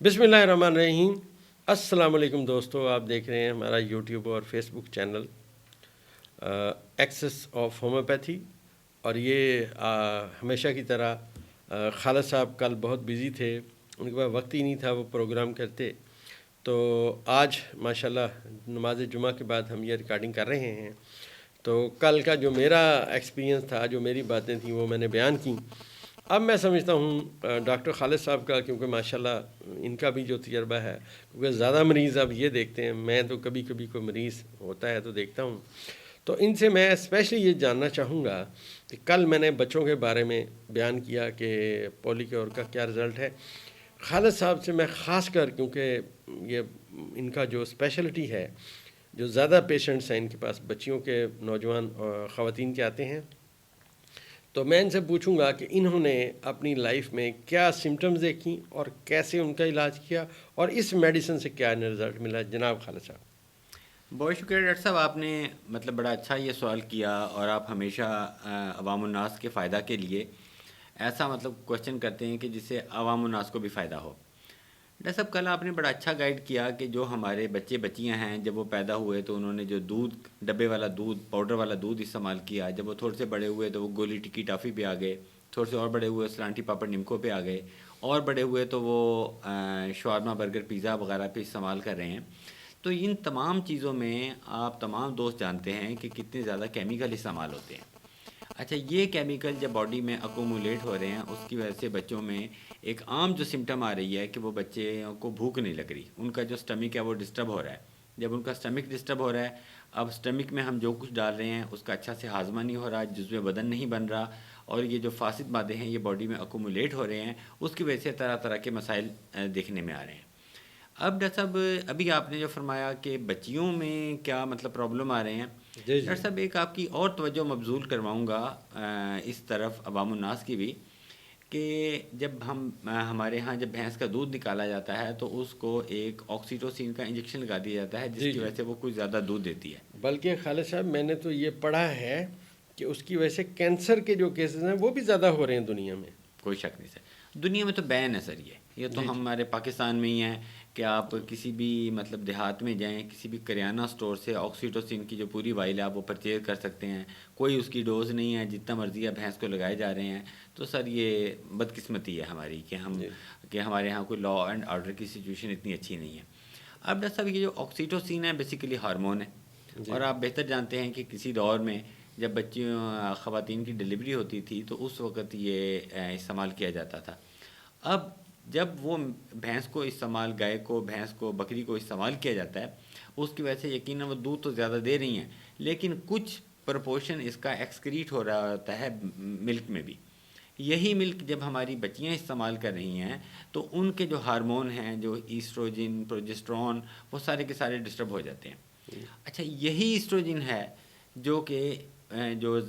बिस्मिल्लाहिर्रहमानिर्रहीम। अस्सलाम वालेकुम दोस्तों, आप देख रहे हैं हमारा यूट्यूब और Facebook channel excess of homeopathy. और ये हमेशा की तरह खालिद साहब कल बहुत बिज़ी थे, उनके पास वक्त ही नहीं था वो प्रोग्राम करते। तो आज माशाल्लाह नमाज जुमा के बाद हम ये रिकॉर्डिंग कर रहे हैं। तो कल का जो मेरा एक्सपीरियंस था, जो मेरी बातें थी, वो मैंने बयान की। अब मैं समझता हूँ डॉक्टर खालिद साहब का, क्योंकि माशाल्लाह इनका भी जो तजर्बा है, क्योंकि ज़्यादा मरीज़ अब ये देखते हैं, मैं तो कभी कभी कोई मरीज़ होता है तो देखता हूँ। तो इनसे मैं स्पेशली ये जानना चाहूँगा कि कल मैंने बच्चों के बारे में बयान किया कि पोलियो क्योर का क्या रिज़ल्ट है। खालिद साहब से मैं ख़ास कर, क्योंकि ये इनका जो स्पेशलिटी है, जो ज़्यादा पेशेंट्स हैं इनके पास बच्चियों के, नौजवान ख़वातीन के आते हैं, तो मैं इनसे पूछूंगा कि इन्होंने अपनी लाइफ में क्या सिम्टम्स देखी और कैसे उनका इलाज किया और इस मेडिसिन से क्या रिज़ल्ट मिला। जनाब खालिद साहब। बहुत शुक्रिया डॉक्टर साहब, आपने मतलब बड़ा अच्छा ये सवाल किया और आप हमेशा अवामुन्नास के फ़ायदा के लिए ऐसा मतलब क्वेश्चन करते हैं कि जिससे अवामुन्नास को भी फ़ायदा हो। डॉक्टर साहब, कल आपने बड़ा अच्छा गाइड किया कि जो हमारे बच्चे बच्चियां हैं, जब वो पैदा हुए तो उन्होंने जो दूध, डब्बे वाला दूध, पाउडर वाला दूध इस्तेमाल किया। जब वो थोड़े से बड़े हुए तो वो गोली टिक्की टॉफ़ी पे आ गए, थोड़े से और बड़े हुए सलांटी पापड़ निमको पे आ गए, और बड़े हुए तो वो शवारमा बर्गर पिज़्ज़ा वगैरह पे इस्तेमाल कर रहे हैं। तो इन तमाम चीज़ों में आप तमाम दोस्त जानते हैं कि कितने ज़्यादा केमिकल इस्तेमाल होते हैं। अच्छा, ये केमिकल जब बॉडी में अकोमुलेट हो रहे हैं, उसकी वजह से बच्चों में एक आम जो सिम्टम आ रही है कि वो बच्चे को भूख नहीं लग रही, उनका जो स्टमक है वो डिस्टर्ब हो रहा है। जब उनका स्टमक डिस्टर्ब हो रहा है, अब स्टमक में हम जो कुछ डाल रहे हैं उसका अच्छा से हाजमा नहीं हो रहा, जुज़्व बदन नहीं बन रहा, और ये जो फासिद मादे हैं ये बॉडी में अकोमुलेट हो रहे हैं, उसकी वजह से तरह तरह के मसाइल देखने में आ रहे हैं। अब डॉक्टर साहब, अभी आपने जो फरमाया कि बच्चियों में क्या मतलब प्रॉब्लम आ रहे हैं, जी डॉक्टर जी। साहब एक आपकी और तवज्जो मबजूल करवाऊँगा इस तरफ अवामुन्नास की भी, कि जब हम हमारे यहाँ जब भैंस का दूध निकाला जाता है तो उसको एक ऑक्सीटोसिन का इंजेक्शन लगा दिया जाता है, जी जिसकी जी। वजह से वो कुछ ज़्यादा दूध देती है। बल्कि खालिद साहब, मैंने तो ये पढ़ा है कि उसकी वजह से कैंसर के जो केसेस हैं वो भी ज़्यादा हो रहे हैं दुनिया में। कोई शक नहीं सर, दुनिया में तो बैन है सर, ये तो जी जी। हमारे पाकिस्तान में ही है कि आप किसी भी मतलब देहात में जाएं, किसी भी करियाना स्टोर से ऑक्सीटोसिन की जो पूरी वाइल है आप वो परचेज़ कर सकते हैं। कोई उसकी डोज़ नहीं है, जितना मर्जी है भैंस को लगाए जा रहे हैं। तो सर ये बदकिस्मती है हमारी जी कि हमारे यहाँ कोई लॉ एंड ऑर्डर की सिचुएशन इतनी अच्छी नहीं है। अब डॉक्टर साहब, ये जो ऑक्सीटोसिन है बेसिकली हार्मोन है, जी। और आप बेहतर जानते हैं कि किसी दौर में जब बच्चियों ख़वातीन की डिलीवरी होती थी तो उस वक़्त ये इस्तेमाल किया जाता था। अब जब वो भैंस को इस्तेमाल, गाय को, भैंस को, बकरी को इस्तेमाल किया जाता है, उसकी वजह से यकीनन वो दूध तो ज़्यादा दे रही हैं, लेकिन कुछ प्रपोर्शन इसका एक्सक्रीट हो रहा होता है मिल्क में भी। यही मिल्क जब हमारी बच्चियां इस्तेमाल कर रही हैं तो उनके जो हार्मोन हैं, जो ईस्ट्रोजन, प्रोजेस्टेरोन, वो सारे के सारे डिस्टर्ब हो जाते हैं। अच्छा, यही ईस्ट्रोजन है जो कि जो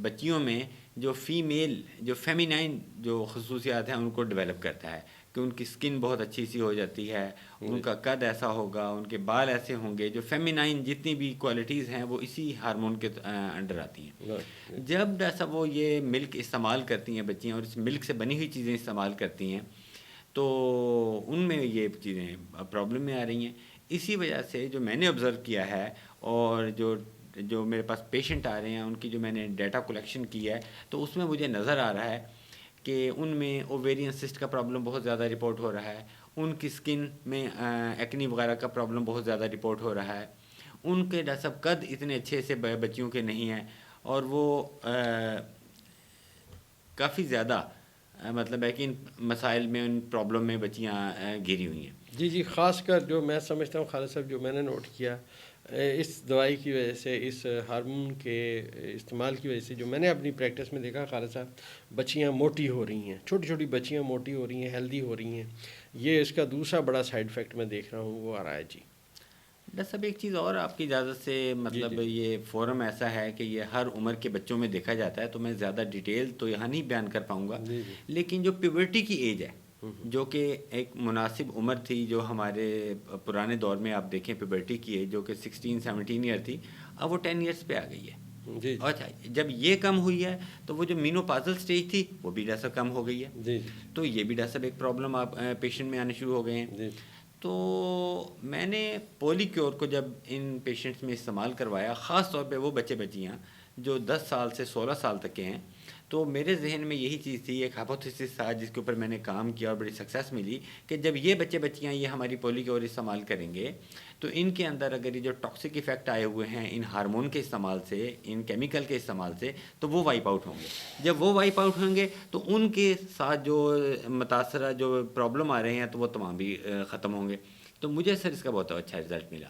बच्चियों में जो फीमेल, जो फेमिनाइन जो खसूसियात हैं उनको डेवलप करता है, कि उनकी स्किन बहुत अच्छी सी हो जाती है, जी उनका कद ऐसा होगा, उनके बाल ऐसे होंगे। जो फेमिनाइन जितनी भी क्वालिटीज़ हैं वो इसी हार्मोन के अंडर आती जी। हैं। जब ऐसा वो ये मिल्क इस्तेमाल करती हैं बच्चियाँ, और इस मिल्क से बनी हुई चीज़ें इस्तेमाल करती हैं, तो उनमें ये चीज़ें प्रॉब्लम में आ रही हैं। इसी वजह से जो मैंने ऑब्ज़र्व किया है, और जो जो मेरे पास पेशेंट आ रहे हैं उनकी जो मैंने डाटा कलेक्शन की है, तो उसमें मुझे नज़र आ रहा है कि उनमें ओवेरियन सिस्ट का प्रॉब्लम बहुत ज़्यादा रिपोर्ट हो रहा है, उनकी स्किन में एक्नी वगैरह का प्रॉब्लम बहुत ज़्यादा रिपोर्ट हो रहा है, उनके सब कद इतने अच्छे से बच्चियों के नहीं हैं, और वो काफ़ी ज़्यादा मतलब है कि इन मसाइल में, इन प्रॉब्लम में बच्चियाँ घिरी हुई हैं। जी जी। ख़ास कर जो मैं समझता हूँ खालिद साहब, जो मैंने नोट किया इस दवाई की वजह से, इस हार्मोन के इस्तेमाल की वजह से, जो मैंने अपनी प्रैक्टिस में देखा खालिद साहब, बच्चियाँ मोटी हो रही हैं, छोटी छोटी बच्चियाँ मोटी हो रही हैं, हेल्दी हो रही हैं। ये इसका दूसरा बड़ा साइड इफ़ेक्ट मैं देख रहा हूँ, वो आ रहा है। जी बस अब एक चीज़ और आपकी इजाज़त से, जी। जी मतलब ये फ़ोरम ऐसा है कि ये हर उम्र के बच्चों में देखा जाता है, तो मैं ज़्यादा डिटेल तो यहाँ नहीं बयान कर पाऊँगा। जी। जी। लेकिन जो प्यूबर्टी की एज है, जो कि एक मुनासिब उम्र थी, जो हमारे पुराने दौर में आप देखें प्यूबर्टी की एज जो कि 16-17 ईयर थी, अब वो 10 ईयर्स पे आ गई है। جی اور اچھا جب یہ کم ہوئی ہے تو وہ جو مینوپازل سٹیج تھی وہ بھی ڈاکٹر صاحب کم ہو گئی ہے. جی تو یہ بھی ڈاکٹر صاحب ایک پرابلم آپ پیشنٹ میں آنے شروع ہو گئے ہیں. جی تو میں نے پولی کیور کو جب ان پیشنٹس میں استعمال کروایا، خاص طور پہ وہ بچے بچیاں جو 10 سال سے 16 سال تک کے ہیں، تو میرے ذہن میں یہی چیز تھی، ایک ہائپوتھیسس تھا جس کے اوپر میں نے کام کیا اور بڑی سکسیس ملی، کہ جب یہ بچے بچیاں یہ ہماری پولی کیور استعمال کریں گے تو ان کے اندر اگر یہ جو ٹاکسک ایفیکٹ آئے ہوئے ہیں ان ہارمون کے استعمال سے، ان کیمیکل کے استعمال سے، تو وہ وائپ آؤٹ ہوں گے. جب وہ وائپ آؤٹ ہوں گے تو ان کے ساتھ جو متاثرہ جو پرابلم آ رہے ہیں تو وہ تمام بھی ختم ہوں گے. تو مجھے سر اس کا بہت اچھا رزلٹ ملا.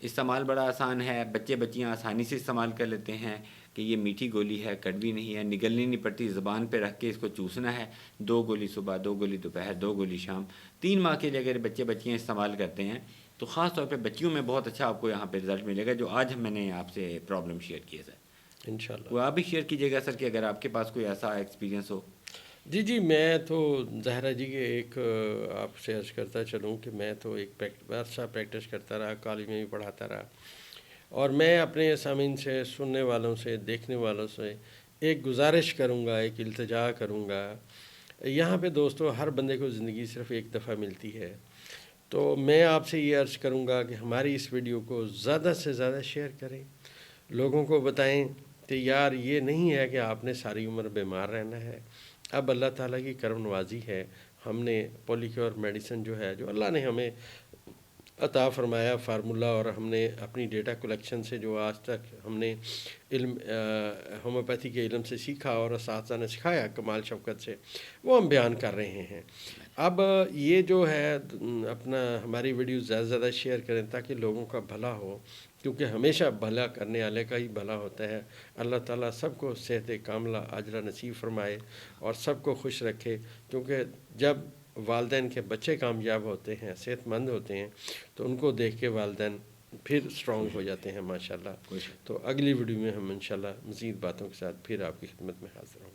استعمال بڑا آسان ہے، بچے بچیاں آسانی سے استعمال کر لیتے ہیں کہ یہ میٹھی گولی ہے، کڑوی نہیں ہے، نگلنی نہیں پڑتی، زبان پہ رکھ کے اس کو چوسنا ہے. 2 گولی صبح، 2 گولی دوپہر، 2 گولی شام. 3 ماہ کے لیے اگر بچے بچیاں استعمال کرتے ہیں تو خاص طور پہ بچیوں میں بہت اچھا آپ کو یہاں پہ رزلٹ ملے گا، جو آج میں نے آپ سے پرابلم شیئر کی ہے سر. انشاءاللہ. وہ آپ بھی شیئر کیجیے گا سر کہ اگر آپ کے پاس کوئی ایسا ایکسپیرینس ہو. جی میں تو زہرا جی کے ایک آپ سے عرض کرتا چلوں کہ میں تو ایک عرصہ پریکٹس کرتا رہا، کالج میں بھی پڑھاتا رہا، اور میں اپنے سامعین سے، سننے والوں سے، دیکھنے والوں سے ایک گزارش کروں گا، ایک التجا کروں گا. یہاں پہ دوستو ہر بندے کو زندگی صرف ایک دفعہ ملتی ہے، تو میں آپ سے یہ عرض کروں گا کہ ہماری اس ویڈیو کو زیادہ سے زیادہ شیئر کریں، لوگوں کو بتائیں کہ یار یہ نہیں ہے کہ آپ نے ساری عمر بیمار رہنا ہے. اب اللہ تعالیٰ کی کرم نوازی ہے، ہم نے پولی کیور میڈیسن جو ہے، جو اللہ نے ہمیں عطا فرمایا فارمولہ، اور ہم نے اپنی ڈیٹا کلیکشن سے جو آج تک ہم نے علم ہومیوپیتھی کے علم سے سیکھا اور اساتذہ نے سکھایا کمال شفقت سے، وہ ہم بیان کر رہے ہیں. اب یہ جو ہے اپنا ہماری ویڈیو زیادہ سے زیادہ شیئر کریں تاکہ لوگوں کا بھلا ہو، کیونکہ ہمیشہ بھلا کرنے والے کا ہی بھلا ہوتا ہے. اللہ تعالیٰ سب کو صحت کاملہ عاجلہ نصیب فرمائے اور سب کو خوش رکھے، کیونکہ جب والدین کے بچے کامیاب ہوتے ہیں، صحت مند ہوتے ہیں، تو ان کو دیکھ کے والدین پھر سٹرونگ ہو جاتے ہیں ماشاءاللہ. تو اگلی ویڈیو میں ہم انشاءاللہ مزید باتوں کے ساتھ پھر آپ کی خدمت میں حاضر ہوں گے.